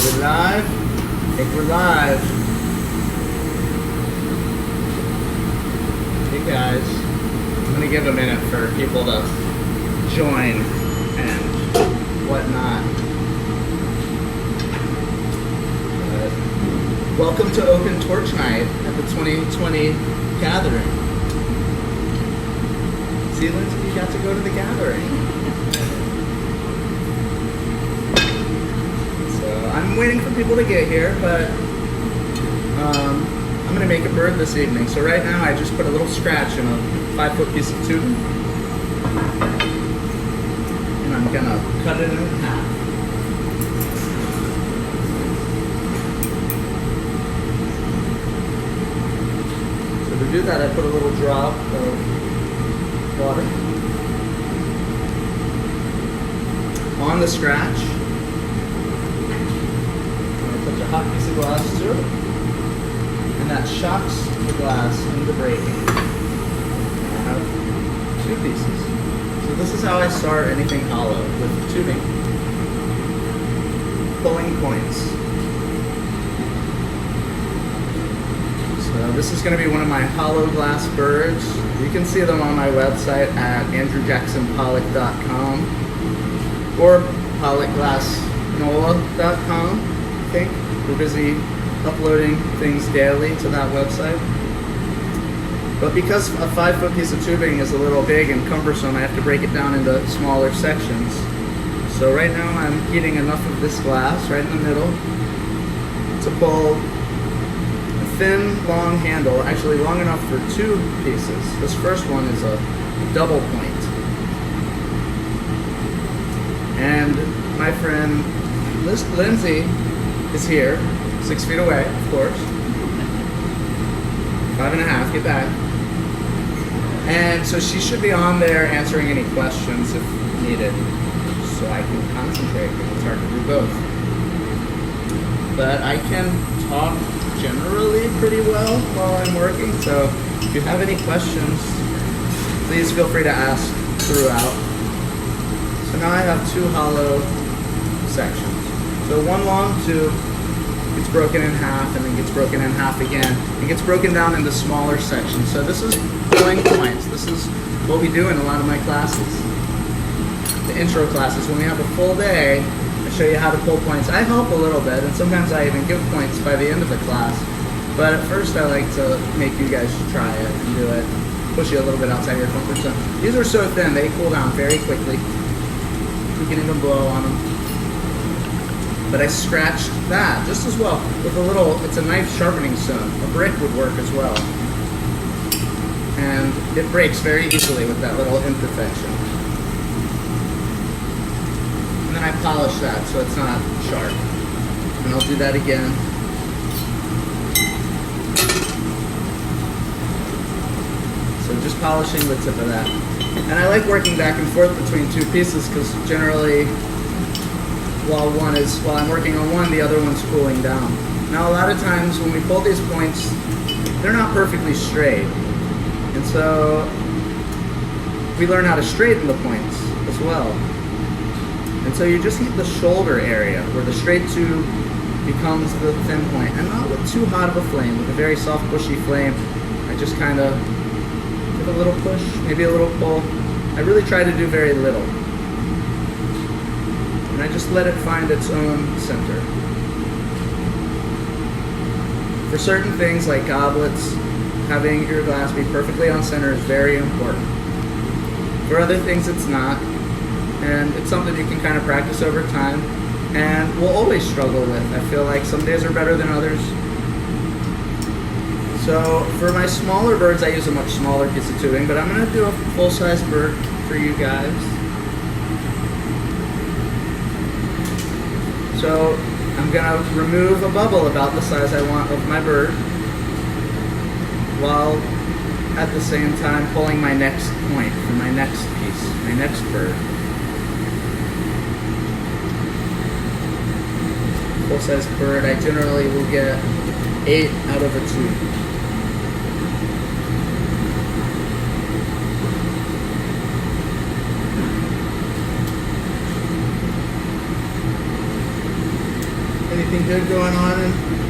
Are we live? I think we're live. Hey guys, I'm gonna give a minute for people to join and whatnot. Welcome to Open Torch Night at the 2020 gathering. See, Lindsay, you got to go to the gathering. I'm waiting for people to get here, but I'm going to make a bird this evening. So right now I just put a little scratch in a 5-foot piece of tube. And I'm going to cut it in half. So to do that I put a little drop of water on the scratch. A hot piece of glass through, and that shocks the glass into breaking. And I have 2 pieces. So this is how I start anything hollow, with tubing. Pulling points. So this is going to be one of my hollow glass birds. You can see them on my website at andrewjacksonpollock.com or pollockglassnola.com. I think. We're busy uploading things daily to that website. But because a 5-foot piece of tubing is a little big and cumbersome, I have to break it down into smaller sections. So right now I'm heating enough of this glass right in the middle to pull a thin, long handle, actually long enough for 2 pieces. This first one is a double point. And my friend Lindsay is here, 6 feet away, of course. 5.5, get back. And so she should be on there answering any questions if needed, so I can concentrate, because it's hard to do both. But I can talk generally pretty well while I'm working, so if you have any questions, please feel free to ask throughout. So now I have 2 hollow sections. So one long tube gets broken in half and then gets broken in half again. It gets broken down into smaller sections. So this is pulling points. This is what we do in a lot of my classes. The intro classes, when we have a full day, I show you how to pull points. I help a little bit, and sometimes I even give points by the end of the class. But at first I like to make you guys try it and do it. Push you a little bit outside your comfort zone. These are so thin, they cool down very quickly. You can even blow on them. But I scratched that just as well with a little, it's a knife sharpening stone. A brick would work as well. And it breaks very easily with that little imperfection. And then I polish that so it's not sharp. And I'll do that again. So just polishing the tip of that. And I like working back and forth between 2 pieces because generally while I'm working on one, the other one's cooling down. Now a lot of times when we pull these points, they're not perfectly straight. And so we learn how to straighten the points as well. And so you just heat the shoulder area where the straight tube becomes the thin point, and not with too hot of a flame, with a very soft bushy flame. I just kind of give a little push, maybe a little pull. I really try to do very little. And I just let it find its own center. For certain things like goblets, having your glass be perfectly on center is very important. For other things it's not, and it's something you can kind of practice over time, and we'll always struggle with. I feel like some days are better than others. So for my smaller birds I use a much smaller piece of tubing, but I'm going to do a full-size bird for you guys. So I'm going to remove a bubble about the size I want of my bird, while at the same time pulling my next point for my next piece, my next bird. Full-size bird, I generally will get 8 out of a tube. Anything good going on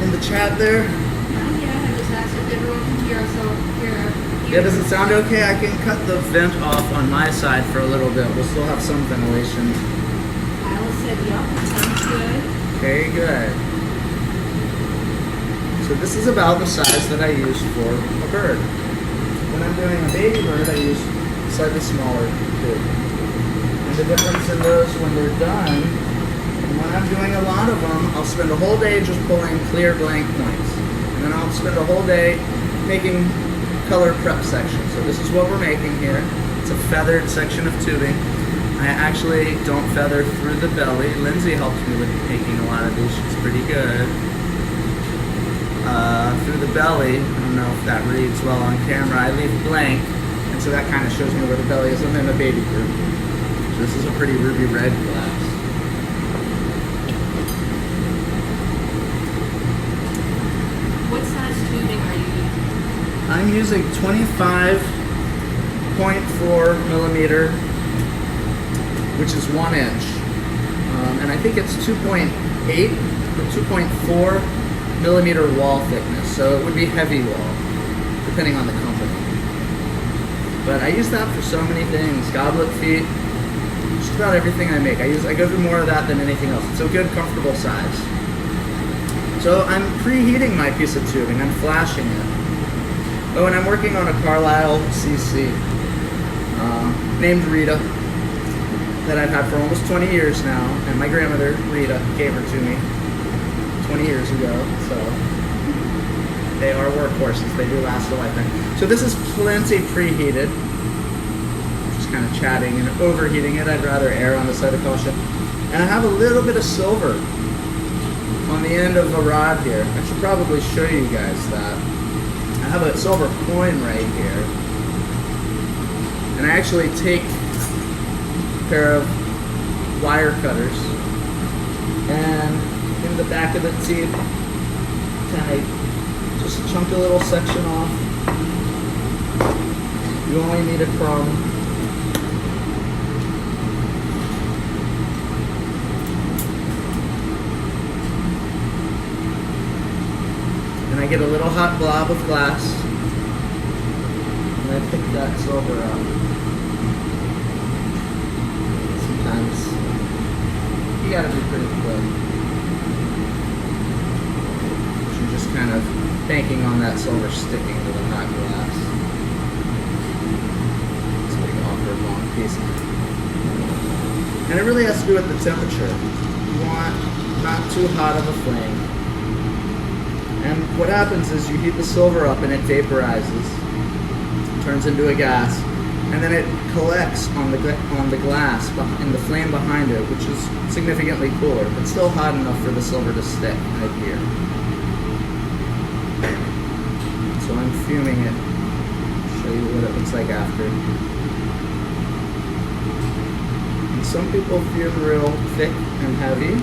in the chat there? Yeah, I just asked if everyone can hear us, so here. Yeah, does it sound okay? I can cut the vent off on my side for a little bit. We'll still have some ventilation. Alice said, yup, it sounds good. Okay, good. So this is about the size that I use for a bird. When I'm doing a baby bird, I use slightly smaller tube. And the difference in those when they're done, and when I'm doing a lot of them, I'll spend a whole day just pulling clear blank points. And then I'll spend a whole day making color prep sections. So this is what we're making here. It's a feathered section of tubing. I actually don't feather through the belly. Lindsay helped me with making a lot of these. She's pretty good. Through the belly, I don't know if that reads well on camera, I leave blank, and so that kind of shows me where the belly is. I'm in a baby group. So this is a pretty ruby red glass. What size tubing are you using? I'm using 25.4 millimeter, which is 1 inch. And I think it's 2.8 or 2.4 millimeter wall thickness, so it would be heavy wall, depending on the company. But I use that for so many things. Goblet feet, just about everything I make. I go through more of that than anything else. It's a good, comfortable size. So I'm preheating my piece of tubing. I'm flashing it. Oh, and I'm working on a Carlisle CC named Rita that I've had for almost 20 years now, and my grandmother, Rita, gave her to me 20 years ago, so they are workhorses. They do last a lifetime. So this is plenty preheated. Just kind of chatting and overheating it. I'd rather err on the side of caution. And I have a little bit of silver on the end of the rod here. I should probably show you guys that. I have a silver coin right here. And I actually take a pair of wire cutters and in the back of the teeth, kind of just chunk a little section off. You only need a crumb. And I get a little hot blob of glass, and I pick that silver up. Sometimes you gotta be pretty quick. Just kind of banking on that silver sticking to the hot glass. It's a big awkward long piece. And it really has to do with the temperature. You want not too hot of a flame. And what happens is you heat the silver up and it vaporizes, turns into a gas, and then it collects on the glass in the flame behind it, which is significantly cooler, but still hot enough for the silver to stick right here. So I'm fuming it. Show you what it looks like after. And some people fume real thick and heavy,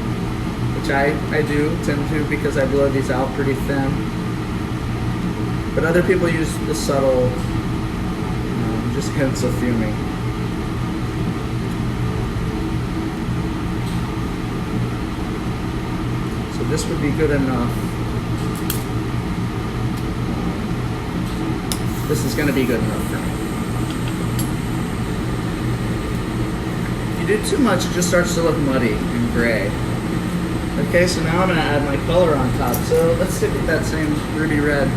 which I do tend to because I blow these out pretty thin. But other people use the subtle, just hints of fuming. So this would be good enough. This is going to be good enough for me. If you do too much, it just starts to look muddy and gray. Okay, so now I'm going to add my color on top. So let's stick with that same ruby red.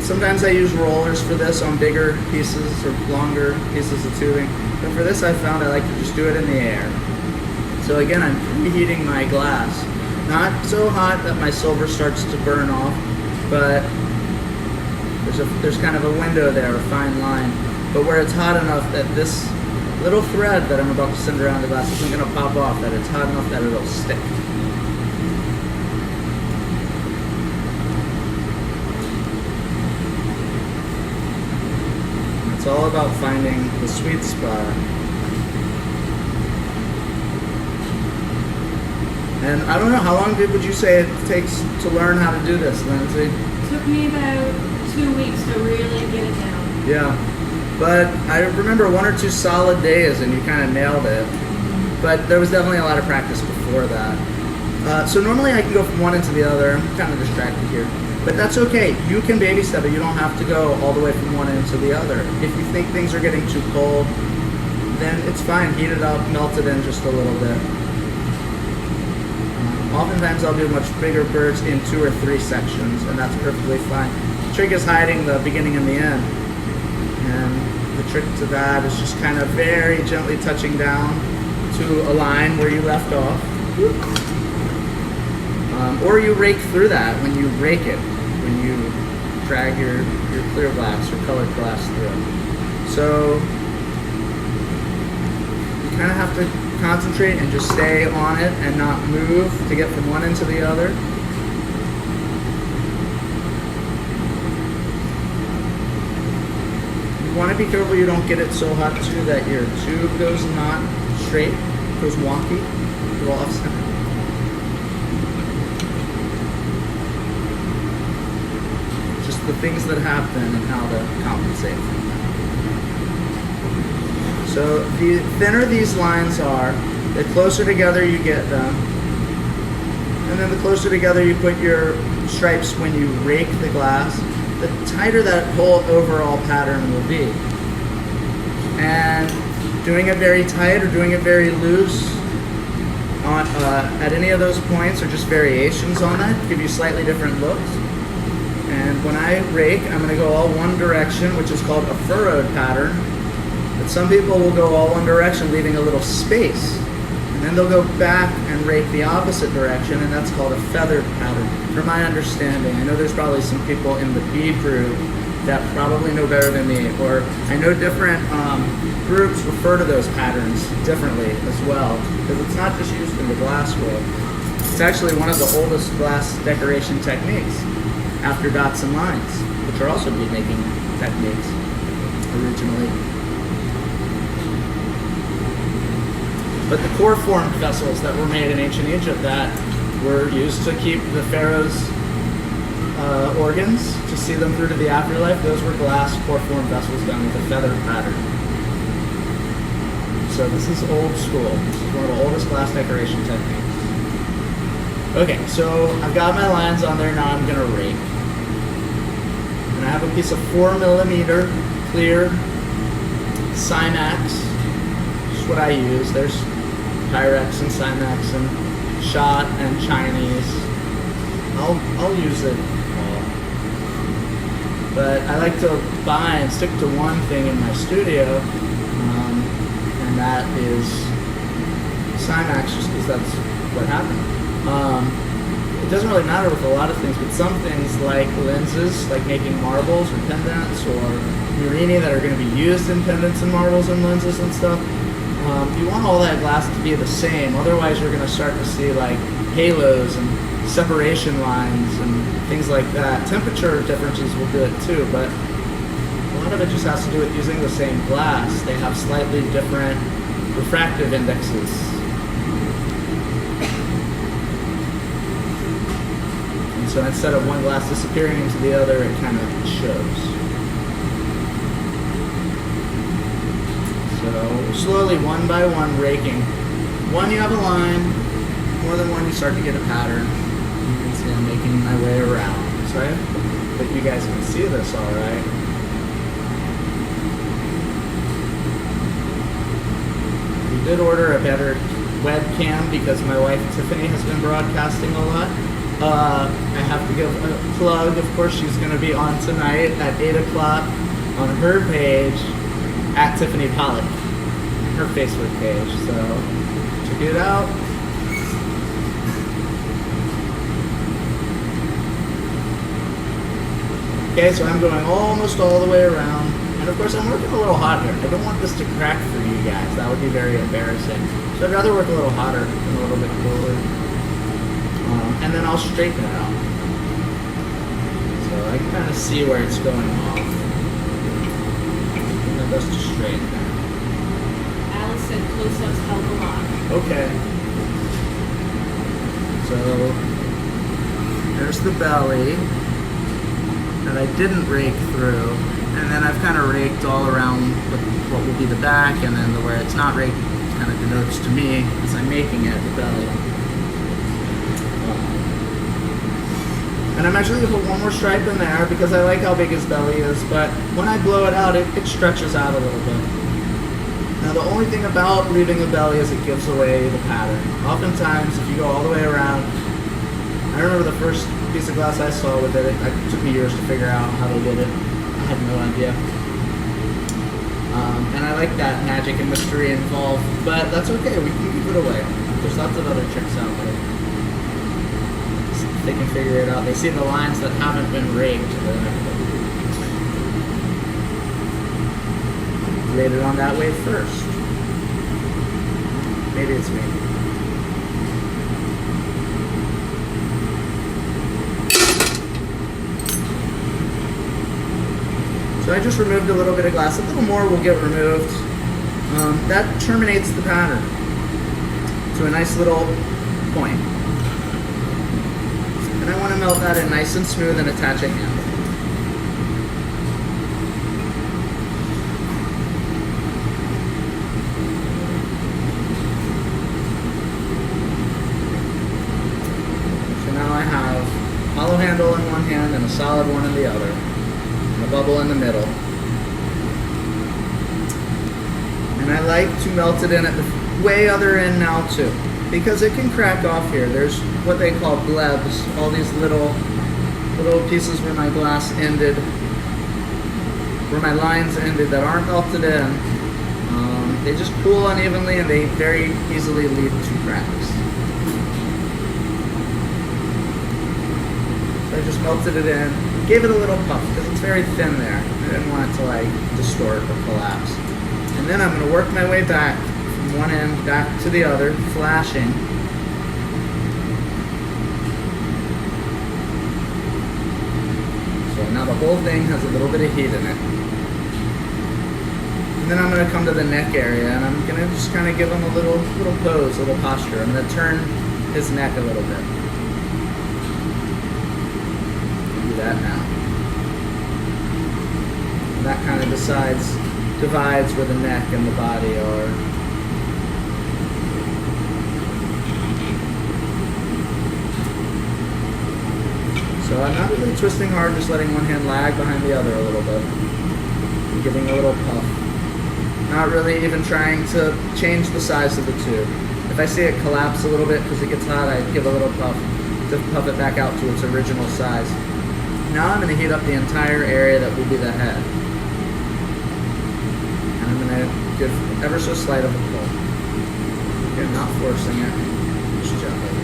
Sometimes I use rollers for this on bigger pieces or longer pieces of tubing. But for this I found I like to just do it in the air. So again, I'm preheating my glass. Not so hot that my silver starts to burn off, but there's kind of a window there, a fine line. But where it's hot enough that this little thread that I'm about to send around the glass isn't going to pop off, that it's hot enough that it'll stick. It's all about finding the sweet spot. And I don't know, how long would you say it takes to learn how to do this, Lindsay? It took me about 2 weeks to really get it down. Yeah, but I remember 1 or 2 solid days and you kind of nailed it. but there was definitely a lot of practice before that. So normally I can go from one into the other. I'm kind of distracted here, but that's okay. You can baby step it. You don't have to go all the way from one end to the other. If you think things are getting too cold, then it's fine. Heat it up, melt it in just a little bit. Oftentimes I'll do much bigger birds in 2 or 3 sections, and that's perfectly fine. The trick is hiding the beginning and the end. And the trick to that is just kind of very gently touching down to a line where you left off. Or you rake through that when you rake it, when you drag your clear glass or colored glass through. So you kind of have to concentrate and just stay on it and not move to get from one end to the other. You want to be careful you don't get it so hot too that your tube goes not straight, goes wonky, go off center. Just the things that happen and how to compensate from that. So the thinner these lines are, the closer together you get them. And then the closer together you put your stripes when you rake the glass, the tighter that whole overall pattern will be. And doing it very tight or doing it very loose on at any of those points or just variations on that give you slightly different looks. And when I rake, I'm going to go all one direction, which is called a furrowed pattern. But some people will go all one direction, leaving a little space. And then they'll go back and rake the opposite direction, and that's called a feathered pattern, from my understanding. I know there's probably some people in the bead group that probably know better than me, or I know different groups refer to those patterns differently as well, because it's not just used in the glass world. It's actually one of the oldest glass decoration techniques, after dots and lines, which are also bead making techniques originally. But the core formed vessels that were made in ancient Egypt that were used to keep the pharaoh's organs, to see them through to the afterlife, those were glass core formed vessels done with a feathered pattern. So this is old school. This is one of the oldest glass decoration techniques. Okay, so I've got my lines on there, now I'm gonna rake. And I have a piece of 4mm clear Cymax. This is what I use. There's Pyrex and Cymax and Shot and Chinese. I'll use it all. But I like to buy and stick to one thing in my studio, and that is Cymax, just because that's what happened. It doesn't really matter with a lot of things, but some things like lenses, like making marbles or pendants, or Murini that are going to be used in pendants and marbles and lenses and stuff, you want all that glass to be the same. Otherwise, you're going to start to see like halos and separation lines and things like that. Temperature differences will do it too, but a lot of it just has to do with using the same glass. They have slightly different refractive indexes. And so instead of one glass disappearing into the other, it kind of shows. So slowly, one by one, raking. One, you have a line. More than one, you start to get a pattern. You can see I'm making my way around. So I hope you guys can see this all right. We did order a better webcam because my wife Tiffany has been broadcasting a lot. I have to give a plug. Of course, she's going to be on tonight at 8 o'clock on her page, at Tiffany Pollock, her Facebook page. So check it out. Okay, so I'm going almost all the way around. And of course, I'm working a little hot here. I don't want this to crack for you guys. That would be very embarrassing. So I'd rather work a little hotter and a little bit cooler. And then I'll straighten it out. So I can kind of see where it's going off. And then just to straighten it. Alice said close-ups help a lot. Okay. So there's the belly that I didn't rake through, and then I've kind of raked all around what will be the back, and then where it's not raked kind of denotes to me, as I'm making it, the belly. And I'm actually going to put one more stripe in there because I like how big his belly is, but when I blow it out, it stretches out a little bit. Now the only thing about leaving a belly is it gives away the pattern. Oftentimes, if you go all the way around, I remember the first piece of glass I saw with it, it took me years to figure out how they did it. I had no idea. And I like that magic and mystery involved, but that's okay, we can keep it away. There's lots of other tricks out there. They can figure it out. They see the lines that haven't been rigged. Laid it on that way first. Maybe it's me. So I just removed a little bit of glass. A little more will get removed. That terminates the pattern to a nice little point. And I want to melt that in nice and smooth and attach a handle. So now I have a hollow handle in one hand and a solid one in the other. And a bubble in the middle. And I like to melt it in at the way other end now too, because it can crack off here. There's what they call blebs, all these little pieces where my glass ended, where my lines ended that aren't melted in. They just pool unevenly and they very easily lead to cracks. So I just melted it in, gave it a little puff because it's very thin there. I didn't want it to like distort or collapse. And then I'm going to work my way back from one end back to the other, flashing. So now the whole thing has a little bit of heat in it. And then I'm going to come to the neck area and I'm going to just kind of give him a little pose, a little posture. I'm going to turn his neck a little bit. Do that now. And that kind of divides where the neck and the body are. So I'm not really twisting hard, just letting one hand lag behind the other a little bit. And giving a little puff. Not really even trying to change the size of the tube. If I see it collapse a little bit because it gets hot, I give a little puff to puff it back out to its original size. Now I'm going to heat up the entire area that will be the head. And I'm going to give ever so slight of a pull. Again, not forcing it, just gently.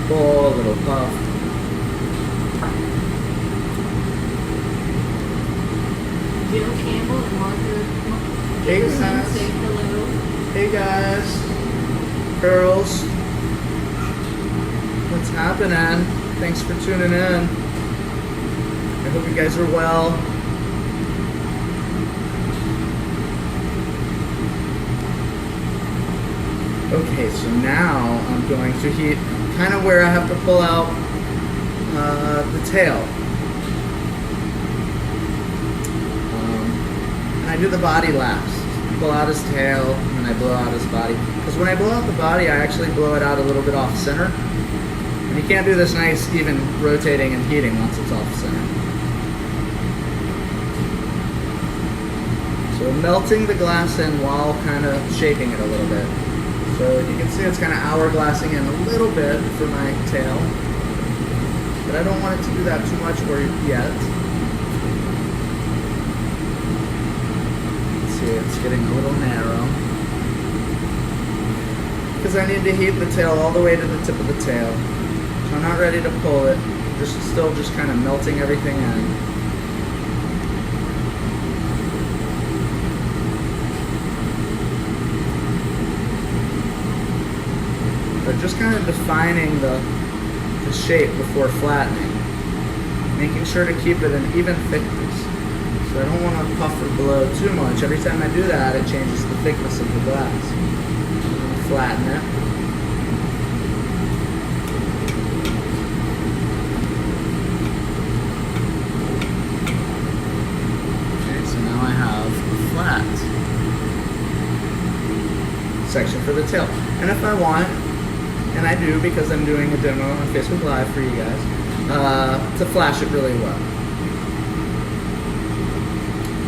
Pull, a little puff. Jill Campbell and Martha Hey Gibson guys. say hello. Hey guys, girls, what's happening? Thanks for tuning in. I hope you guys are well. Okay, so now I'm going to heat kind of where I have to pull out the tail. And I do the body last. Pull out his tail, and then I blow out his body. Because when I blow out the body, I actually blow it out a little bit off center. And you can't do this nice, even rotating and heating once it's off center. So melting the glass in while kind of shaping it a little bit. So you can see it's kind of hourglassing in a little bit for my tail. But I don't want it to do that too much or yet. See, it's getting a little narrow. Because I need to heat the tail all the way to the tip of the tail. So I'm not ready to pull it. Still just kind of melting everything in. But just kind of defining the shape before flattening. Making sure to keep it an even thickness. So I don't want to puff or blow too much. Every time I do that, it changes the thickness of the glass. Flatten it. for the tail. And if I want, and I do because I'm doing a demo on Facebook Live for you guys, to flash it really well.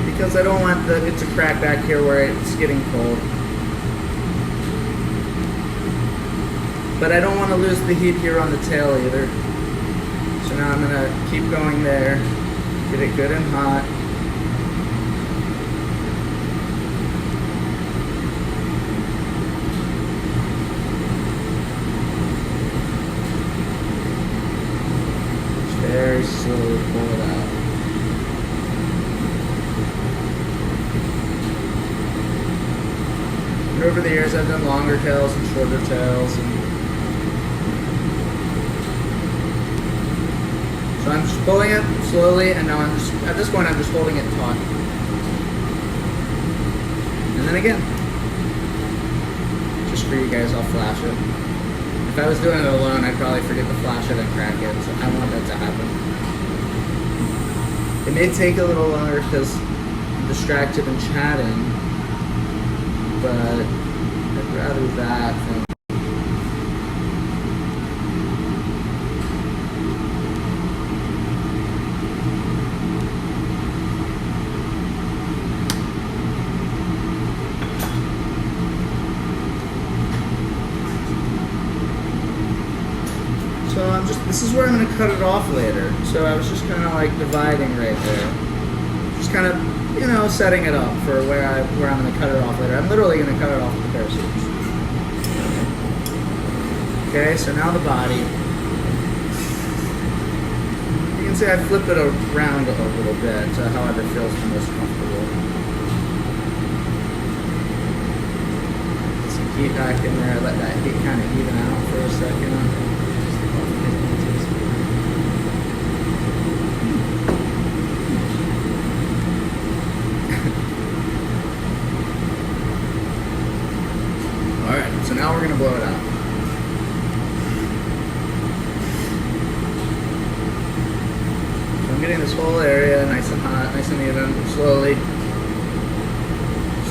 Because I don't want it to crack back here where it's getting cold. But I don't want to lose the heat here on the tail either. So now I'm going to keep going there, get it good and hot. Very slowly pull it out. And over the years I've done longer tails and shorter tails. So I'm just pulling it slowly, and now I'm just, at this point I'm just holding it taut. And then again, just for you guys, I'll flash it. If I was doing it alone, I'd probably forget to flash it and crack it, so I want that to happen. It may take a little longer because I'm distracted and chatting, but I'd rather that than... This is where I'm going to cut it off later. So I was just kind of like dividing right there. Just kind of, you know, setting it up for where I'm going to cut it off later. I'm literally going to cut it off with a pair of scissors. Okay, so now the body. You can see I flip it around a little bit to however feels the most comfortable. Get some heat back in there. Let that heat kind of even out for a second. So now we're going to blow it out. So I'm getting this whole area nice and hot, nice and even, slowly.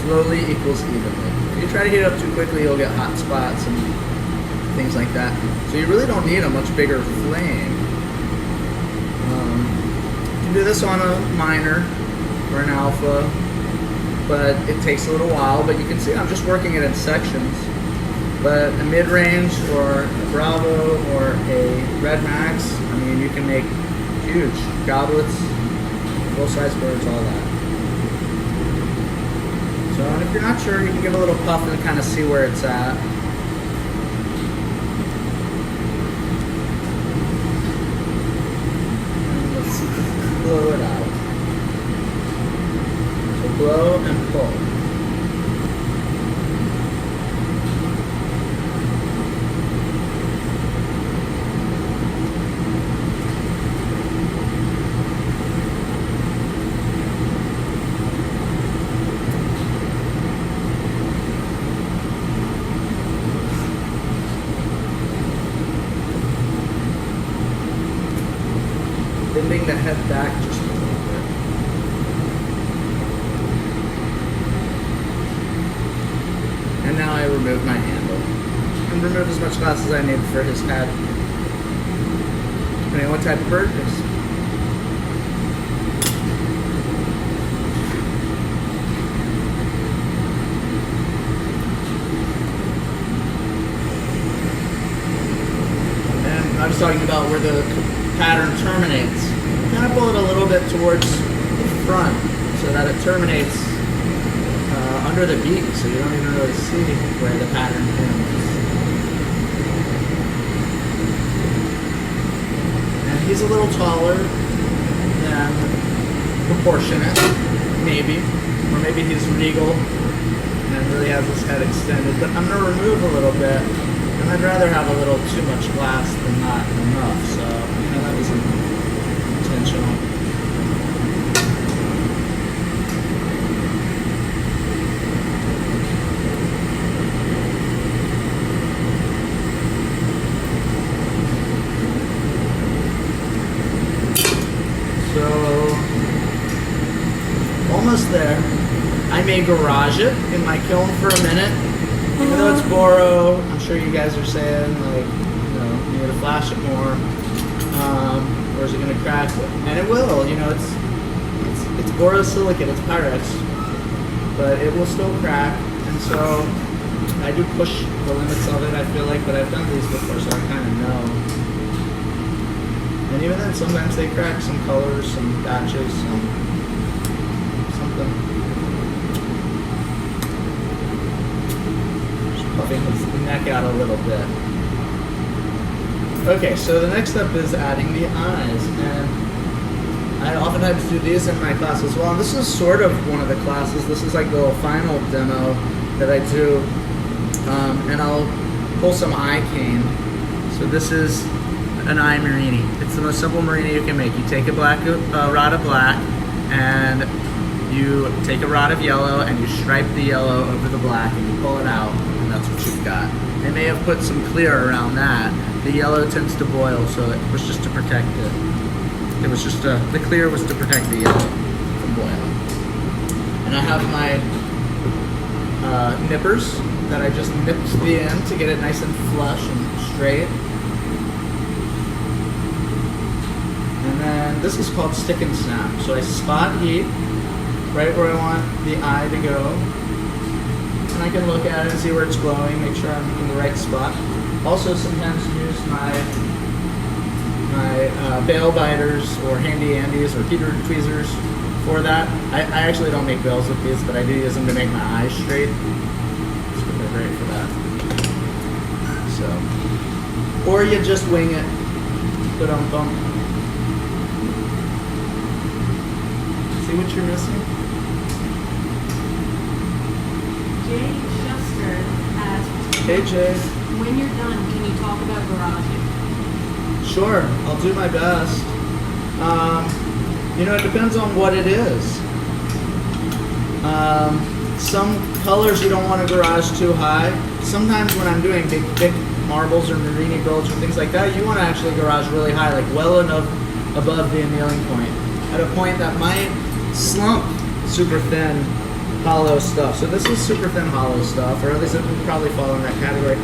Slowly equals evenly. If you try to heat it up too quickly, you'll get hot spots and things like that. So you really don't need a much bigger flame. You can do this on a minor or an alpha, but it takes a little while. But you can see I'm just working it in sections. But a mid-range or a Bravo or a Red Max, I mean, you can make huge goblets, full-size birds, all that. So, and if you're not sure, you can give a little puff and kind of see where it's at. And let's blow it out. So blow and pull. Bending the head back just a little bit. And now I remove my handle. And remove as much glass as I need for his head. Depending on what type of bird it is. And I was talking about where the pattern terminates. Kind of pull it a little bit towards the front so that it terminates under the beak, so you don't even really see where the pattern ends. And he's a little taller than proportionate, maybe, or maybe he's regal and really has his head extended. But I'm going to remove a little bit, and I'd rather have a little too much glass than not enough. So that was intentional. So, almost there. I may garage it in my kiln for a minute Even though it's boro, I'm sure you guys are saying like, you need to flash it more, or is it going to crack? And it will. It's borosilicate, it's Pyrex, but it will still crack. And so I do push the limits of it. I feel like, but I've done these before, so I kind of know. And even then, sometimes they crack some colors, some batches, something. Puffing his neck out a little bit. Okay, so the next step is adding the eyes, and I oftentimes do these in my class as well. And this is sort of one of the classes. This is like the final demo that I do, and I'll pull some eye cane. So this is an eye marini. It's the most simple marini you can make. You take a rod of black, and you take a rod of yellow, and you stripe the yellow over the black, and you pull it out. That's what you've got. They may have put some clear around that. The yellow tends to boil, so it was just to protect it. It was just the clear was to protect the yellow from boiling. And I have my nippers that I just nipped the end to get it nice and flush and straight. And then this is called stick and snap. So I spot heat right where I want the eye to go. And I can look at it and see where it's glowing, make sure I'm in the right spot. Also sometimes use my bail biters or handy andies or heater tweezers for that. I actually don't make bails with these, but I do use them to make my eyes straight. So they're great for that. So, or you just wing it. Put on bump. See what you're missing? Jay Schuster asked, Hey Jay. when you're done, can you talk about garaging? Sure, I'll do my best. It depends on what it is. Some colors you don't want to garage too high. Sometimes when I'm doing big, thick marbles or marini builds or things like that, you want to actually garage really high, like well enough above the annealing point. At a point that might slump super thin hollow stuff. So this is super thin hollow stuff, or at least it would probably fall in that category.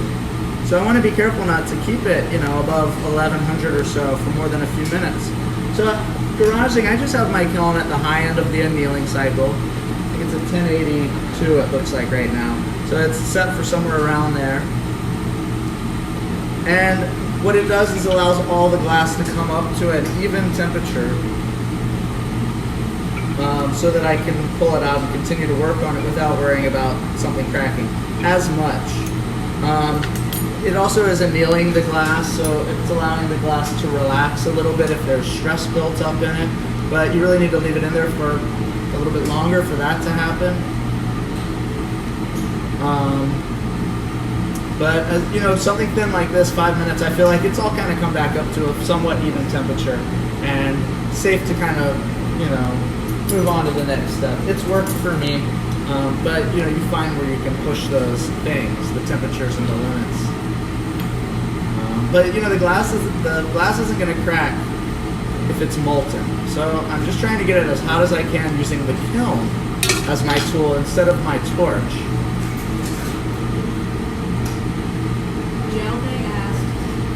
So I want to be careful not to keep it, above 1100 or so for more than a few minutes. So garaging, I just have my kiln at the high end of the annealing cycle. I think it's a 1082 it looks like right now. So it's set for somewhere around there. And what it does is allows all the glass to come up to an even temperature, so that I can pull it out and continue to work on it without worrying about something cracking as much. It also is annealing the glass, so it's allowing the glass to relax a little bit if there's stress built up in it, but you really need to leave it in there for a little bit longer for that to happen. But something thin like this, 5 minutes, I feel like it's all kind of come back up to a somewhat even temperature and safe to kind of, move on to the next step. It's worked for me, but you find where you can push those things, the temperatures and the limits. But the glass isn't going to crack if it's molten. So I'm just trying to get it as hot as I can using the kiln as my tool instead of my torch. Jelday asked,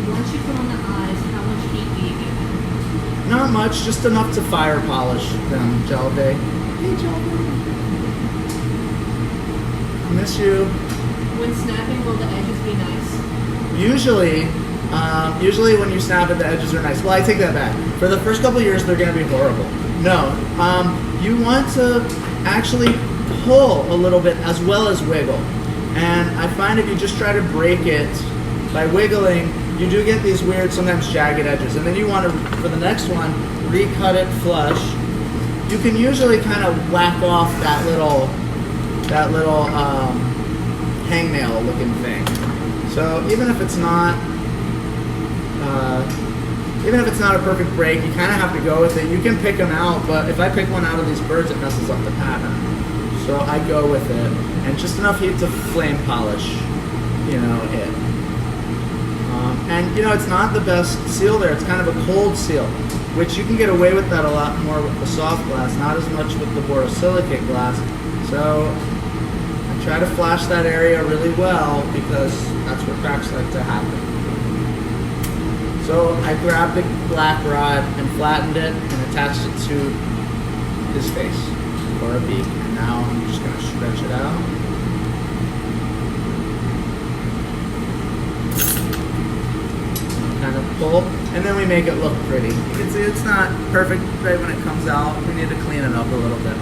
once you put on the eyes, how much heat do you give it? Not much, just enough to fire polish them, Jelday. Hey, Jelday. I miss you. When snapping, will the edges be nice? Usually when you snap it, the edges are nice. Well, I take that back. For the first couple of years, they're going to be horrible. No, you want to actually pull a little bit as well as wiggle. And I find if you just try to break it by wiggling, you do get these weird, sometimes jagged edges. And then you want to, for the next one, recut it flush. You can usually kind of whack off that little hangnail looking thing. So even if it's not a perfect break, you kind of have to go with it. You can pick them out, but if I pick one out of these birds, it messes up the pattern. So I go with it, and just enough heat to flame polish, it. And it's not the best seal there. It's kind of a cold seal, which you can get away with that a lot more with the soft glass, not as much with the borosilicate glass. So I Try to flash that area really well because that's where cracks like to happen. So I grabbed the black rod and flattened it and attached it to his face or a beak. And now I'm just going to stretch it out. Kind of pull, and then we make it look pretty. You can see it's not perfect right when it comes out. We need to clean it up a little bit.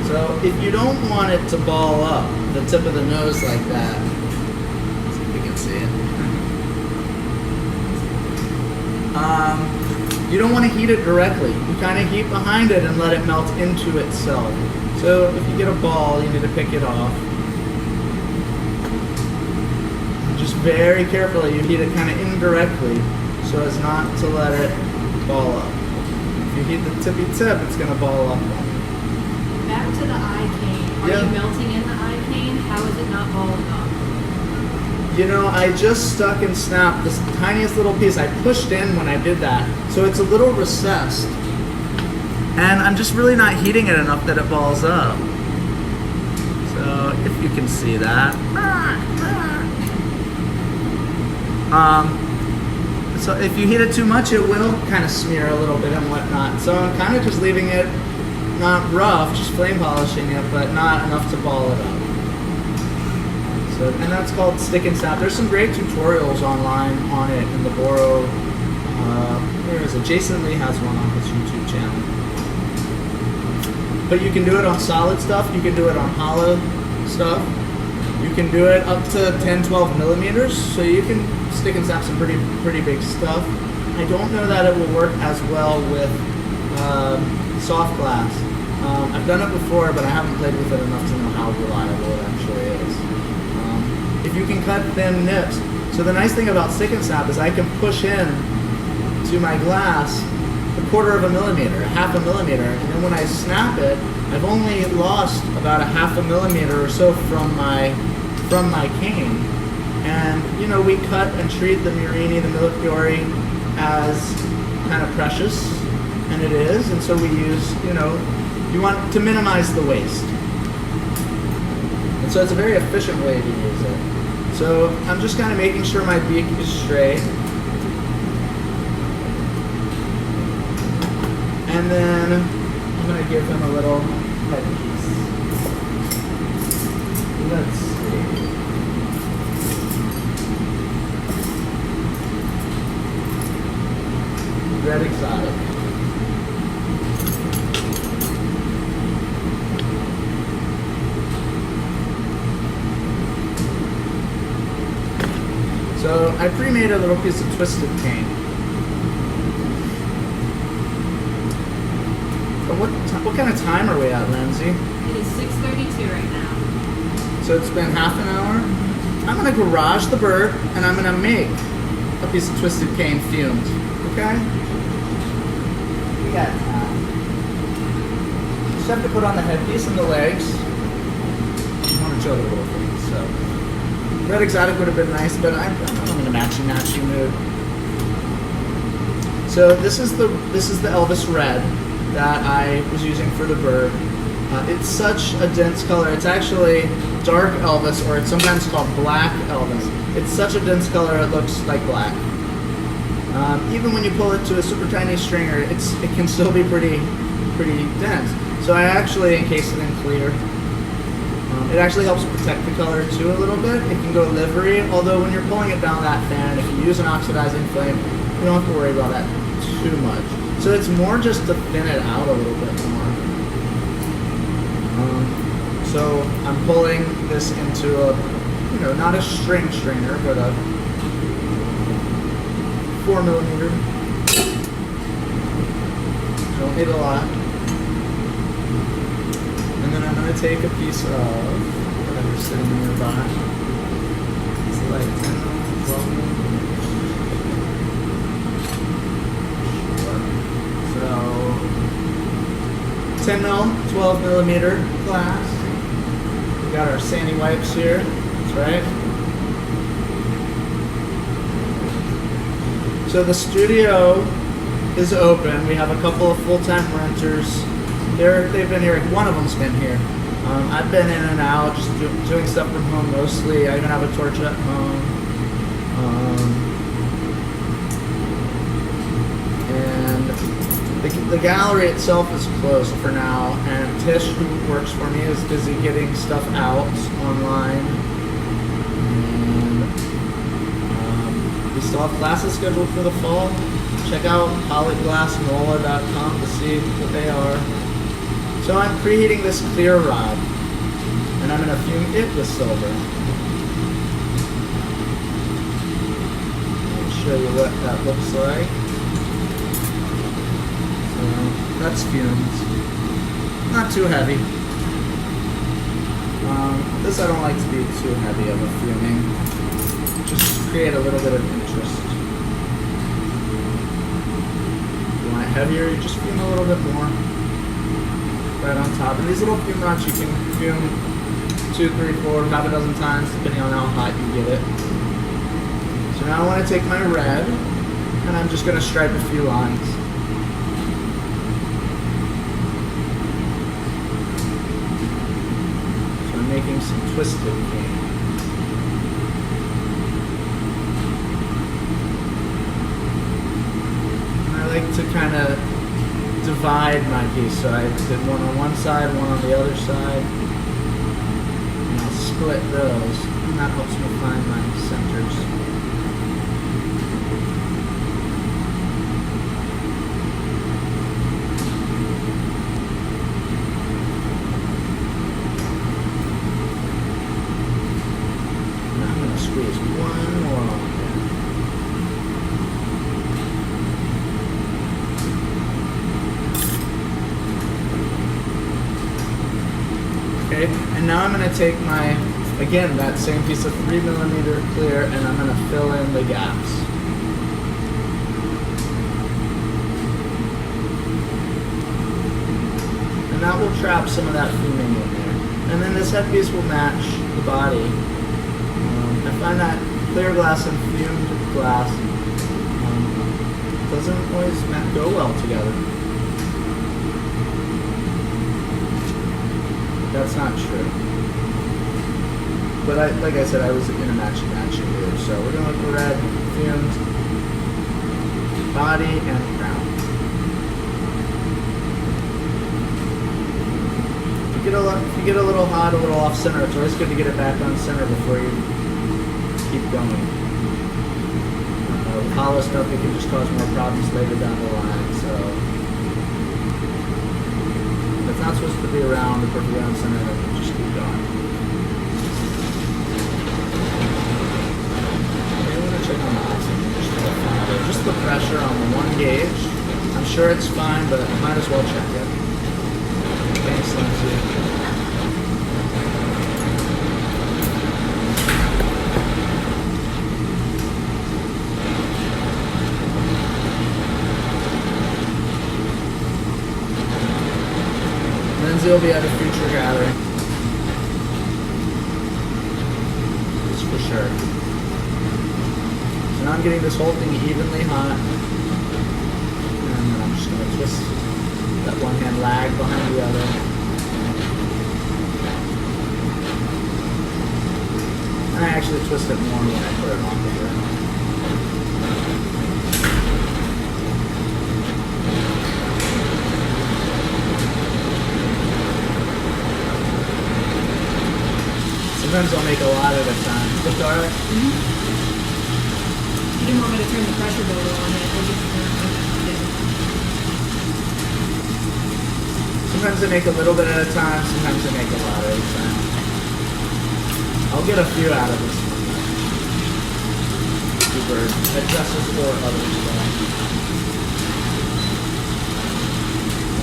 So if you don't want it to ball up the tip of the nose like that, see if you can see it. You don't want to heat it directly. You kind of heat behind it and let it melt into itself. So if you get a ball, you need to pick it off. Just very carefully, you heat it kind of indirectly so as not to let it ball up. If you heat the tippy tip, it's going to ball up. Back to the eye cane. Are you melting in the eye cane? How is it not balling up? You know, I just stuck and snapped this tiniest little piece. I pushed in when I did that, so it's a little recessed. And I'm just really not heating it enough that it balls up. So if you can see that. So if you heat it too much, it will kind of smear a little bit and whatnot. So I'm kind of just leaving it not rough, just flame polishing it, but not enough to ball it up. So, and that's called stick and snap. There's some great tutorials online on it in the Boro. Where is it? Jason Lee has one on his YouTube channel. But you can do it on solid stuff. You can do it on hollow stuff. You can do it up to 10, 12 millimeters. So you can stick and snap some pretty big stuff. I don't know that it will work as well with soft glass. I've done it before, but I haven't played with it enough to know how reliable it actually is. If you can cut thin nips. So the nice thing about stick and snap is I can push in to my glass a 1/4 millimeter, a 1/2 millimeter, and then when I snap it, I've only lost about a 1/2 millimeter or so from my cane. And you know, we cut and treat the Murini, the Millefiori as kind of precious, and it is, and so we use, you know, you want to minimize the waste. And so it's a very efficient way to use it. So I'm just kind of making sure my beak is straight. And then I'm going to give him a little headpiece. Let's see. Red Exotic. So I pre-made a little piece of twisted cane. So what kind of time are we at, Lindsay? It is 6:32 right now. So it's been half an hour. I'm gonna garage the bird and I'm gonna make a piece of twisted cane fumed. Okay? We got time. Just have to put on the headpiece and the legs. I want to show the little things. So Red Exotic would have been nice, but I'm in a matchy mood. So this is the Elvis Red that I was using for the bird. It's such a dense color. It's actually dark Elvis, or it's sometimes called black Elvis. It's such a dense color it looks like black. Even when you pull it to a super tiny stringer, it can still be pretty dense. So I actually encased it in clear. It actually helps protect the color too a little bit. It can go livery, although when you're pulling it down that thin, if you use an oxidizing flame, you don't have to worry about that too much. So it's more just to thin it out a little bit more. So I'm pulling this into a, you know, not a stringer, but a 4 millimeter. Don't need a lot. And then I'm going to take a piece of whatever's sitting nearby. It's like 10, 12 millimeters. So 10 mil, 12 millimeter glass. We got our sandy wipes here. That's right. So the studio is open. We have a couple of full-time renters. They've been here. One of them's been here. I've been in and out, just doing stuff from home mostly. I even have a torch at home. And the gallery itself is closed for now, and Tish, who works for me, is busy getting stuff out online. And we still have classes scheduled for the fall. Check out polyglassnola.com to see what they are. So I'm preheating this clear rod, and I'm going to fume it with silver. I'll show you what that looks like. So that's fumed. Not too heavy. This I don't like to be too heavy of a fuming. Just create a little bit of interest. If you want it heavier, you just fume a little bit more. Right on top. And these little fume rods you can fume 2, 3, 4, half a dozen times depending on how hot you get it. So now I want to take my red and I'm just going to stripe a few lines. So I'm making some twisted cane. And I like to kind of divide my piece, so I did one on one side, one on the other side, and I'll split those, and that helps me find my centers. And I'm going to squeeze one more on there. Okay, and now I'm going to take my, again, that same piece of 3mm clear, and I'm going to fill in the gaps. And that will trap some of that fuming in there. And then this headpiece will match the body. I find that clear glass and fumed glass doesn't always go well together. That's not true. But like I said, I was in a matching mood. So we're going for red, fumed, body, and crown. If you get a little hot, a little off center, it's always good to get it back on center before you keep going. With hollow stuff, it can just cause more problems later down the line. So it's not supposed to be around the perfect round center, then you just keep going. Okay, I'm going to check on the oxygen. Just the pressure on the 1 gauge. I'm sure it's fine, but I might as well check it. Thanks, Lindsay. Lindsay will be at a future gathering. That's for sure. So now I'm getting this whole thing evenly hot. And then I'm just going to twist that one hand lag behind the other. And I actually twist it more when I put it on here. Sometimes I'll make a lot at a time. With garlic? Mm-hmm. You didn't want me to turn the pressure motor on it. Sometimes I make a little bit at a time, sometimes I make a lot at a time. I'll get a few out of this one. Super. That dresses for others.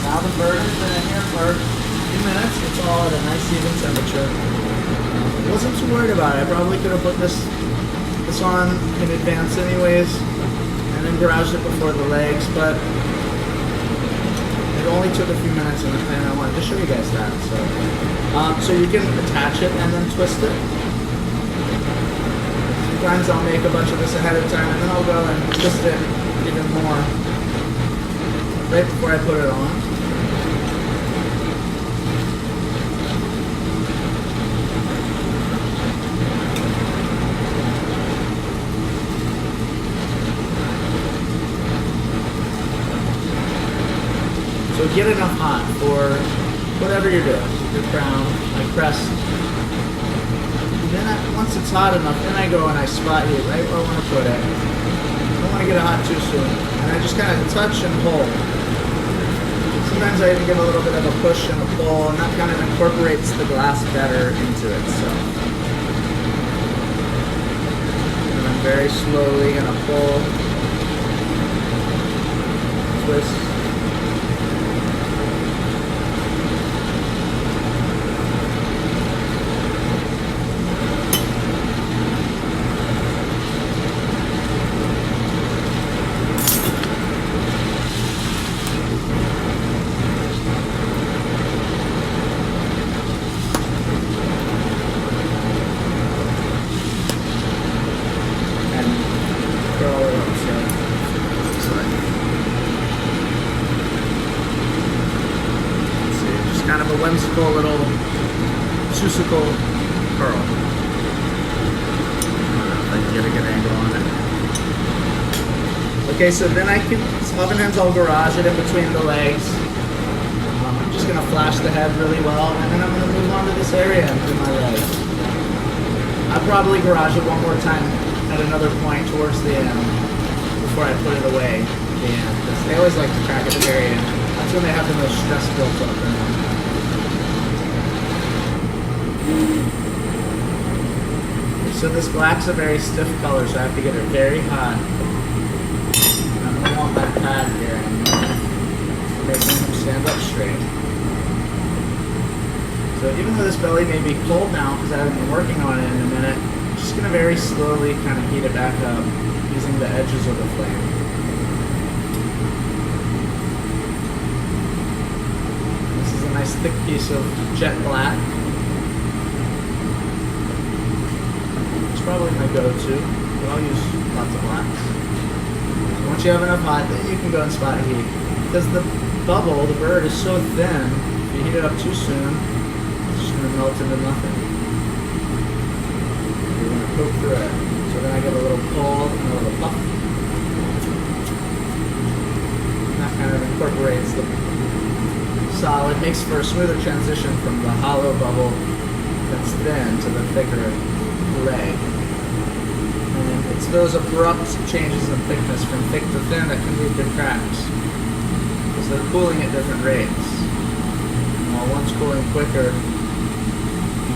Now the burden's been in here for a few minutes. It's all at a nice even temperature. I wasn't too worried about it. I probably could have put this on in advance anyways and then garaged it before the legs, but it only took a few minutes and I wanted to show you guys that. So you can attach it and then twist it. Sometimes I'll make a bunch of this ahead of time and then I'll go and twist it even more right before I put it on. So get enough hot for whatever you're doing, your crown, my crest. Then once it's hot enough, then I go and I spot heat right where I want to put it. I don't want to get it hot too soon. And I just kind of touch and hold. Sometimes I even give a little bit of a push and a pull, and that kind of incorporates the glass better into it. So, and I'm very slowly going to pull, twist. Whimsical little Susical curl. I can get a good angle on it. Okay, so then I can, oftentimes I'll garage it in between the legs. I'm just going to flash the head really well, and then I'm going to move on to this area and do my legs. I'll probably garage it one more time at another point towards the end before I put it away at the end. Because they always like to crack at the very end. That's when they have the most stress built up in them. So this black's a very stiff color, so I have to get it very hot. And I don't want my pad here anymore, making them stand up straight. So even though this belly may be cold now, because I haven't been working on it in a minute, I'm just going to very slowly kind of heat it back up using the edges of the flame. This is a nice thick piece of jet black. Probably my go-to, but I'll use lots of blacks. So once you have enough hot, then you can go and spot heat. Because the bubble, the bird, is so thin, if you heat it up too soon, it's just going to melt into nothing. You're going to poke through it. So then I get a little pull and a little puff. And that kind of incorporates the solid, makes for a smoother transition from the hollow bubble that's thin to the thicker leg. And it's those abrupt changes in thickness from thick to thin that can lead to cracks, because they're cooling at different rates. And while one's cooling quicker and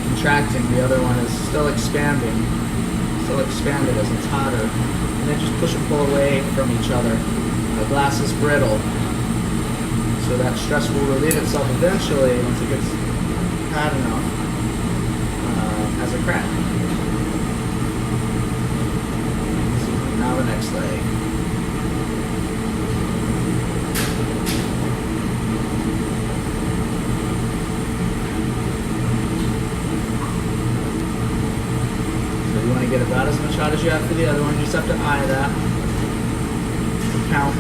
contracting, the other one is still expanded as it's hotter. And they just push and pull away from each other. The glass is brittle, so that stress will relieve itself eventually once it gets hot enough as a crack. Now the next leg. So you want to get about as much hot as you have for the other one. You just have to eye that. Count.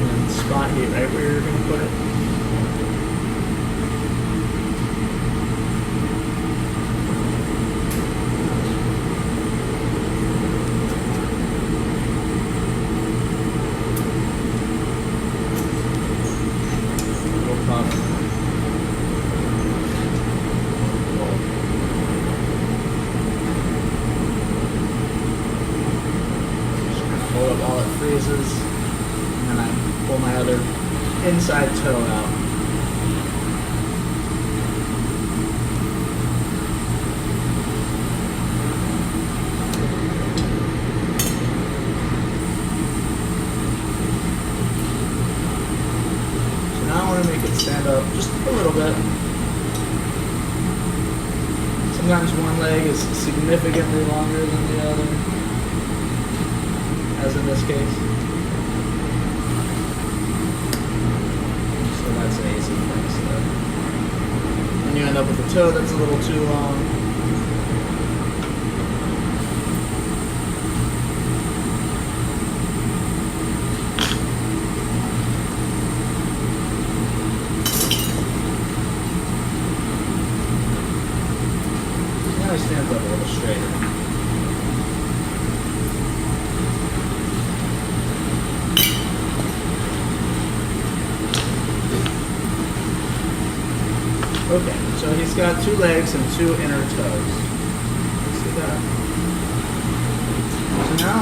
And then spot heat right where you're going to put it. And then I pull my other inside toe out. So now I want to make it stand up just a little bit. Sometimes one leg is significantly longer than the other, as in this case. So that's an easy fix there. And you end up with a toe that's a little too long. Now it stands up a little straighter. Okay, so he's got 2 legs and 2 inner toes. See that? So now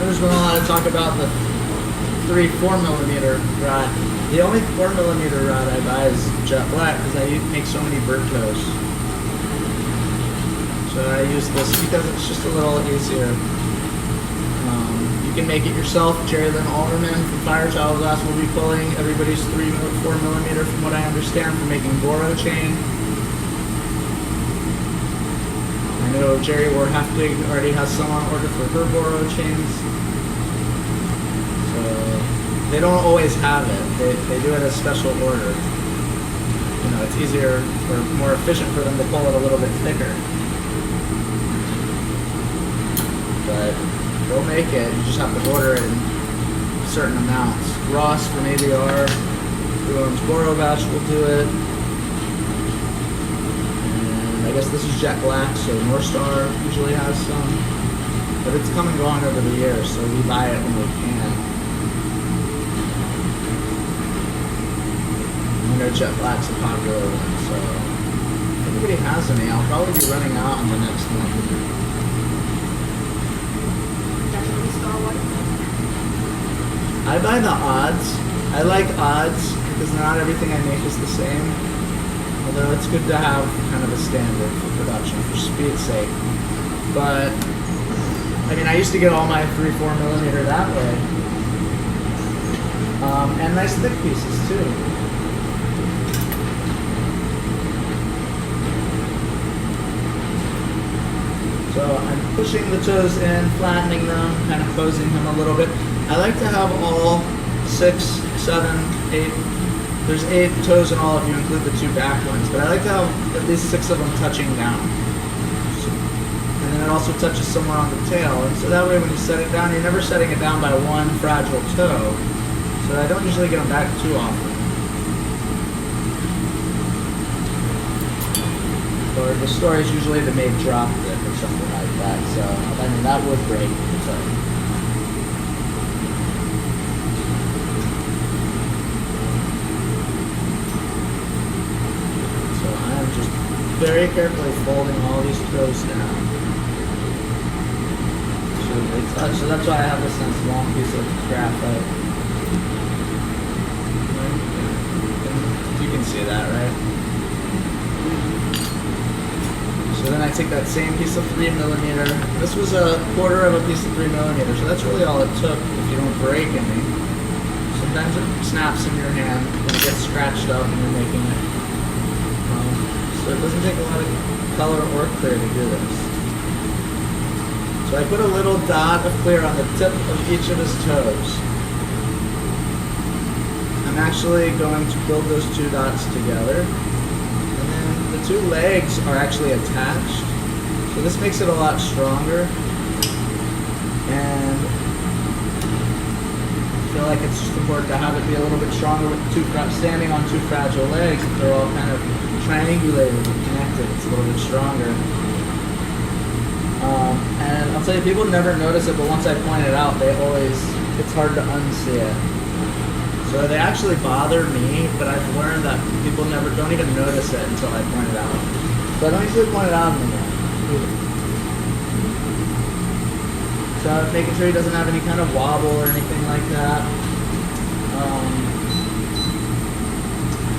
there's been a lot of talk about the 3-4 millimeter rod. The only 4 millimeter rod I buy is jet black because I make so many bird toes. So I use this because it's just a little easier. You can make it yourself. Jerry Lynn Alderman from Fire Child Glass will be pulling everybody's 3-4 millimeter from what I understand for making boro chain. I know Jerry Warhaftig already has some on order for her boro chains. So they don't always have it. They do it as special order. You know, it's easier or more efficient for them to pull it a little bit thicker. But they'll make it. You just have to order it in certain amounts. Ross from ABR, who owns Boro Batch, will do it. And I guess this is jet black, so North Star usually has some. But it's come and gone over the years, so we buy it when we can. I know jet black's a popular one, so if anybody has any, I'll probably be running out in the next month. I buy the odds. I like odds because not everything I make is the same. Although it's good to have kind of a standard for production for speed's sake. But I mean, I used to get all my 3-4 millimeter that way, and nice thick pieces too. So I'm pushing the toes in, flattening them, kind of posing them a little bit. I like to have all 6, 7, 8, there's 8 toes in all if you include the 2 back ones, but I like to have at least 6 of them touching down. And then it also touches somewhere on the tail, and so that way when you set it down, you're never setting it down by one fragile toe. So I don't usually get them back too often. Or the story is usually the maid dropped it or something like that, so I mean that would break the toe. Very carefully folding all these toes down. So that's why I have this nice long piece of graphite. You can see that, right? So then I take that same piece of 3 millimeter. This was a quarter of a piece of 3 millimeter, so that's really all it took if you don't break any. Sometimes it snaps in your hand when it gets scratched up when you're making it. So it doesn't take a lot of color or clear to do this. So I put a little dot of clear on the tip of each of his toes. I'm actually going to build those 2 dots together. And then the 2 legs are actually attached. So this makes it a lot stronger. And I feel like it's just important to have it be a little bit stronger with standing on 2 fragile legs. They're all kind of triangulated and connected. It's a little bit stronger. And I'll tell you, people never notice it, but once I point it out, it's hard to unsee it. So they actually bother me, but I've learned that people don't even notice it until I point it out. So I don't usually point it out anymore. So making sure he doesn't have any kind of wobble or anything like that.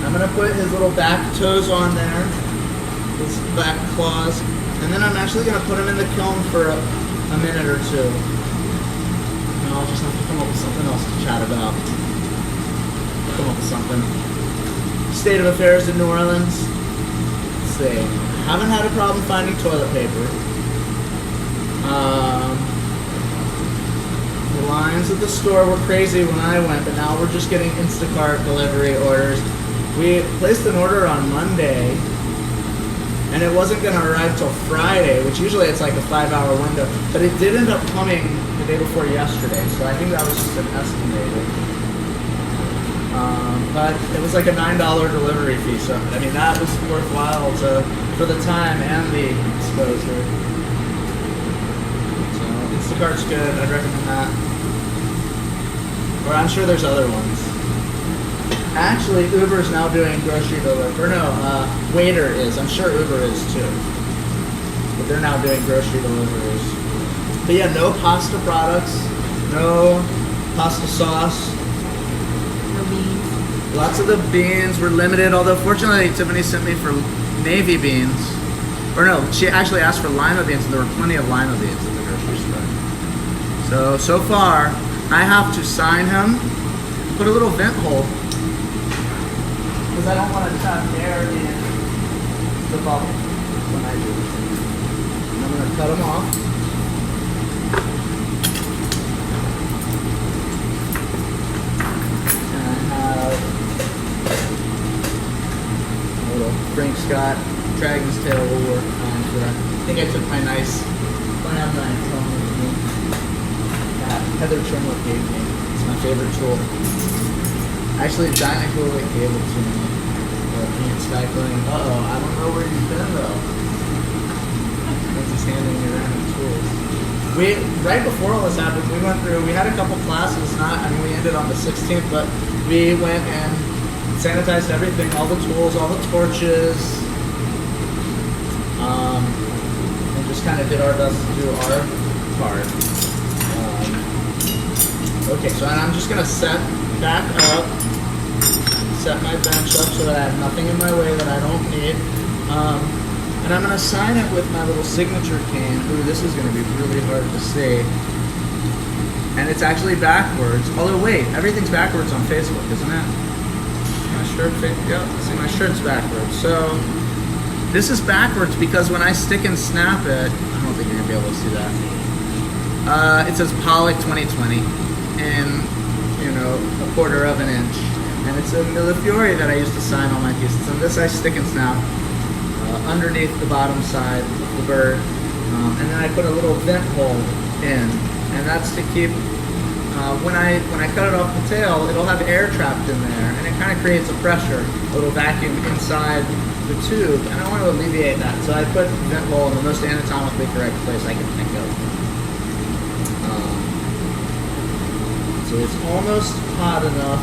I'm going to put his little back toes on there, his back claws, and then I'm actually going to put him in the kiln for a minute or 2. And I'll just have to come up with something else to chat about. I'll come up with something. State of affairs in New Orleans. Let's see. Haven't had a problem finding toilet paper. The lines at the store were crazy when I went, but now we're just getting Instacart delivery orders. We placed an order on Monday, and it wasn't going to arrive till Friday, which usually it's like a 5-hour window, but it did end up coming the day before yesterday, so I think that was just an estimated. But it was like a $9 delivery fee, so I mean that was worthwhile for the time and the exposure. So Instacart's good, I'd recommend that. Or I'm sure there's other ones. Actually, Uber's now doing grocery delivery. Or no, Waiter is. I'm sure Uber is too. But they're now doing grocery deliveries. But yeah, no pasta products, no pasta sauce. No beans. Lots of the beans were limited, although fortunately Tiffany sent me for navy beans. Or no, she actually asked for lima beans, and there were plenty of lima beans at the grocery store. So far, I have to sign him, put a little vent hole, because I don't want to trap air in the bubble when I do this. And I'm going to cut him off. And I have a little Frank Scott Dragon's Tail will work fine for that. I think I took my nice clam knife home with me. That Heather Trimlet gave me. It's my favorite tool. Actually, Giant Hula gave it to me. Paint cycling. Uh-oh, I don't know where you've been though. He's handing me random tools. Right before all this happened, we had a couple classes, we ended on the 16th, but we went and sanitized everything, all the tools, all the torches, and just kind of did our best to do our part. Okay, so I'm just going to set back up, set my bench up so that I have nothing in my way that I don't need. And I'm going to sign it with my little signature cane. Ooh, this is going to be really hard to see. And it's actually backwards. Although, wait, everything's backwards on Facebook, isn't it? My shirt, yep, see, my shirt's backwards. So, this is backwards because when I stick and snap it, I don't think you're going to be able to see that. It says Pollock 2020 in, a quarter of an inch. And it's a Millefiori that I used to sign all my pieces. And this I stick and snap underneath the bottom side of the bird. And then I put a little vent hole in. And that's to keep, when I cut it off the tail, it'll have air trapped in there. And it kind of creates a pressure, a little vacuum inside the tube. And I want to alleviate that. So I put the vent hole in the most anatomically correct place I can think of. So it's almost hot enough.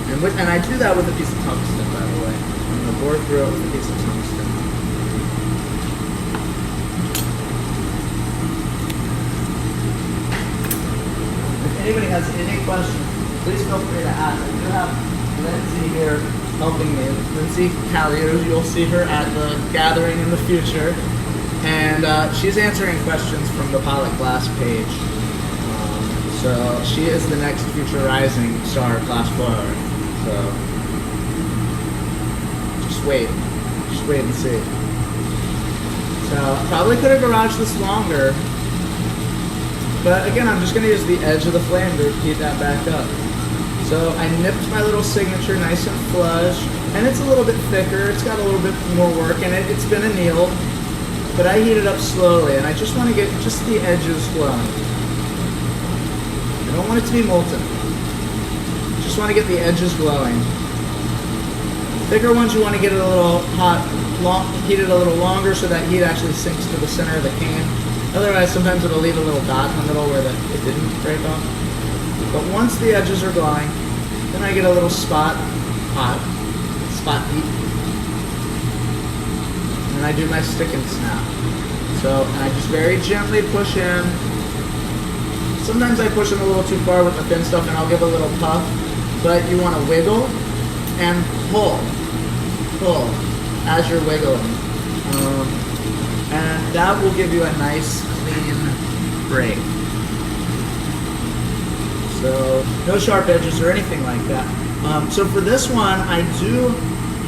And I do that with a piece of tungsten, by the way. I'm going to bore through it with a piece of tungsten. If anybody has any questions, please feel free to ask. I do have Lindsay here helping me. Lindsay Callier, you'll see her at the gathering in the future. And she's answering questions from the Pollock Glass page. So she is the next future rising star class forward. So just wait and see. So probably could have garaged this longer, but again, I'm just going to use the edge of the flame to heat that back up. So I nipped my little signature nice and flush, and it's a little bit thicker. It's got a little bit more work in it. It's been annealed, but I heat it up slowly, and I just want to get just the edges glowing. I don't want it to be molten. Just want to get the edges glowing. Thicker ones, you want to get it a little hot, heat it a little longer so that heat actually sinks to the center of the cane. Otherwise, sometimes it'll leave a little dot in the middle where it didn't break off. But once the edges are glowing, then I get a little spot heat. And I do my stick and snap. So I just very gently push in. Sometimes I push them a little too far with the thin stuff and I'll give a little puff, but you want to wiggle and pull as you're wiggling. And that will give you a nice clean break. So no sharp edges or anything like that. So for this one, I do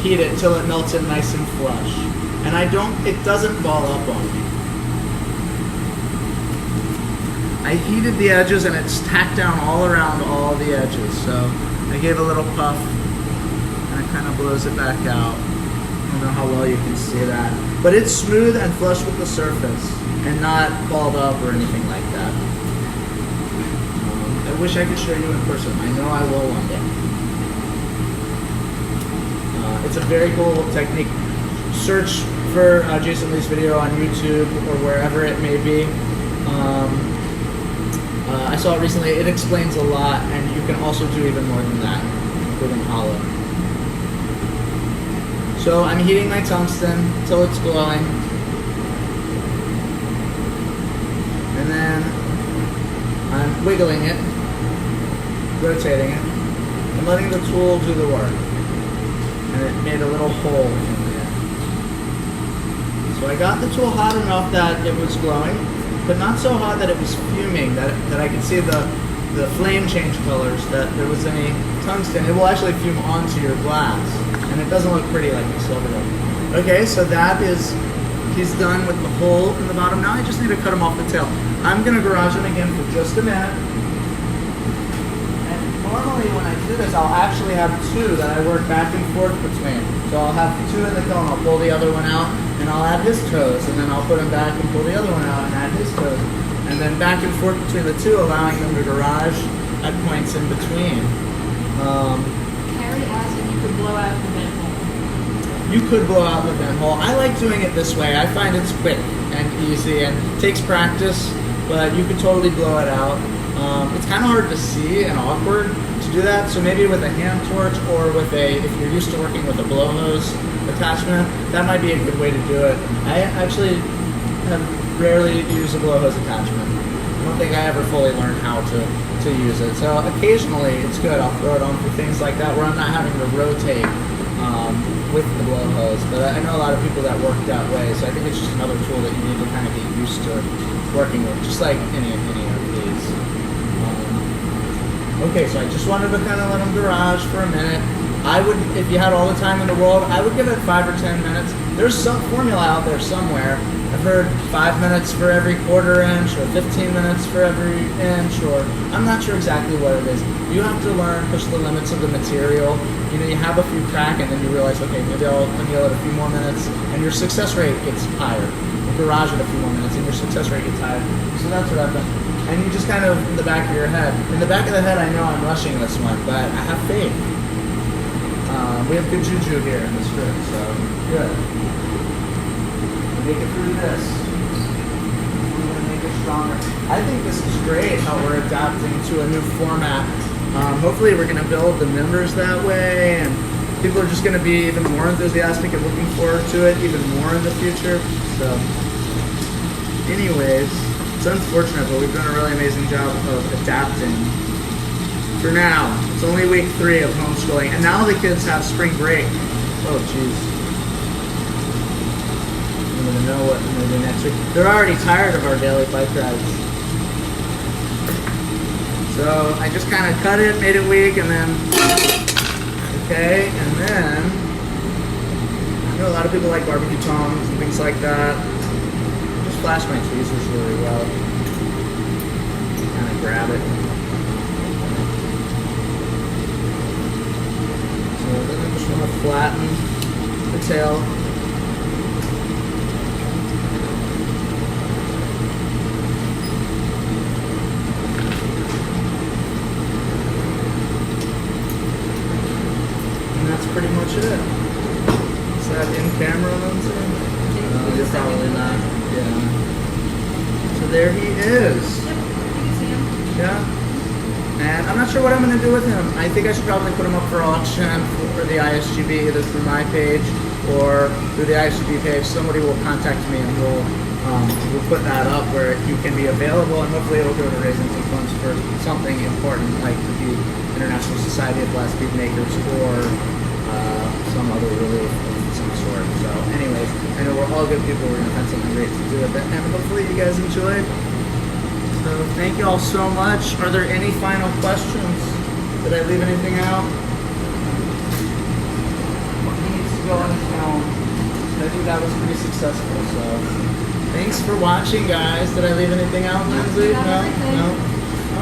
heat it till it melts in nice and flush. And it doesn't ball up on me. I heated the edges and it's tacked down all around all the edges. So I gave a little puff and it kind of blows it back out. I don't know how well you can see that. But it's smooth and flush with the surface and not balled up or anything like that. I wish I could show you in person. I know I will one day. It's a very cool technique. Search for Jason Lee's video on YouTube or wherever it may be. I saw it recently. It explains a lot, and you can also do even more than that, including hollow. So I'm heating my tungsten till it's glowing. And then I'm wiggling it, rotating it, and letting the tool do the work. And it made a little hole in there. So I got the tool hot enough that it was glowing, but not so hot that it was fuming, that I could see the flame change colors, that there was any tungsten. It will actually fume onto your glass, and it doesn't look pretty like the silver does. Okay, so that is, he's done with the hole in the bottom. Now I just need to cut him off the tail. I'm gonna garage him again for just a minute. And normally when I do this, I'll actually have two that I work back and forth between. So I'll have two in the cone, I'll pull the other one out, and I'll add his toes, and then I'll put him back and pull the other one out and add his toes. And then back and forth between the two, allowing them to garage at points in between. Carrie asked if you could blow out the vent hole. You could blow out the vent hole. I like doing it this way. I find it's quick and easy and takes practice, but you could totally blow it out. It's kind of hard to see and awkward to do that, so maybe with a hand torch or with if you're used to working with a blow hose attachment, that might be a good way to do it. I actually have rarely used a blow hose attachment. I don't think I ever fully learned how to use it. So occasionally it's good. I'll throw it on for things like that where I'm not having to rotate with the blow hose. But I know a lot of people that work that way, so I think it's just another tool that you need to kind of get used to working with, just like any of these. Okay, so I just wanted to kind of let them garage for a minute. I would, if you had all the time in the world, I would give it 5 or 10 minutes. There's some formula out there somewhere. I've heard 5 minutes for every quarter inch, or 15 minutes for every inch, or I'm not sure exactly what it is. You have to learn, push the limits of the material. You know, you have a few crack, and then you realize, okay, maybe I'll anneal it a few more minutes, and your success rate gets higher. You garage it a few more minutes, and your success rate gets higher. So that's what I've done. And you just kind of, in the back of your head. In the back of the head, I know I'm rushing this one, but I have faith. We have good juju here in this group, so good. Make it through this. We're going to make it stronger. I think this is great how we're adapting to a new format. Hopefully we're going to build the members that way, and people are just going to be even more enthusiastic and looking forward to it even more in the future. So anyways, it's unfortunate, but we've done a really amazing job of adapting. For now, it's only week 3 of homeschooling, and now the kids have spring break. Oh, jeez. I'm gonna know what I'm gonna do next week. They're already tired of our daily bike rides. So I just kind of cut it, made it weak, and then, okay, and then, I know a lot of people like barbecue tongs and things like that. Just flash my tweezers really well. Kind of grab it. So then I just want to flatten the tail. And that's pretty much it. Is that in camera, Lindsay? No, you're probably not. Yeah. So there he is. Yep, you can see him. Yeah. And I'm not sure what I'm going to do with him. I think I should probably put him up for auction for the ISGB, either through my page or through the ISGB page. Somebody will contact me and we'll put that up where he can be available, and hopefully it will go to raising some funds for something important like the International Society of Glass Beadmakers or some other relief of some sort. So anyways, I know we're all good people. We're going to find something great to do with it, and hopefully you guys enjoyed. So thank you all so much. Are there any final questions? Did I leave anything out? What needs to go on the film? I think that was pretty successful. So thanks for watching, guys. Did I leave anything out, Lindsay? No.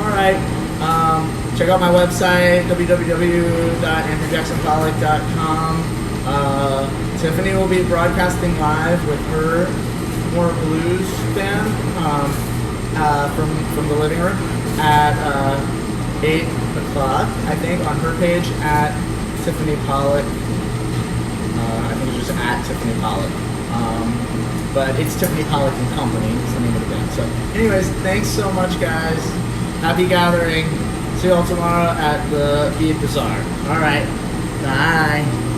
All right. Check out my website, www.andrewjacksonpollock.com. Tiffany will be broadcasting live with her more blues band. From the living room at 8 o'clock, I think, on her page at Tiffany Pollock. I think it's just at Tiffany Pollock. But it's Tiffany Pollock and Company is the name of the band. So anyways, thanks so much, guys. Happy gathering. See you all tomorrow at the Bead Bazaar. All right. Bye.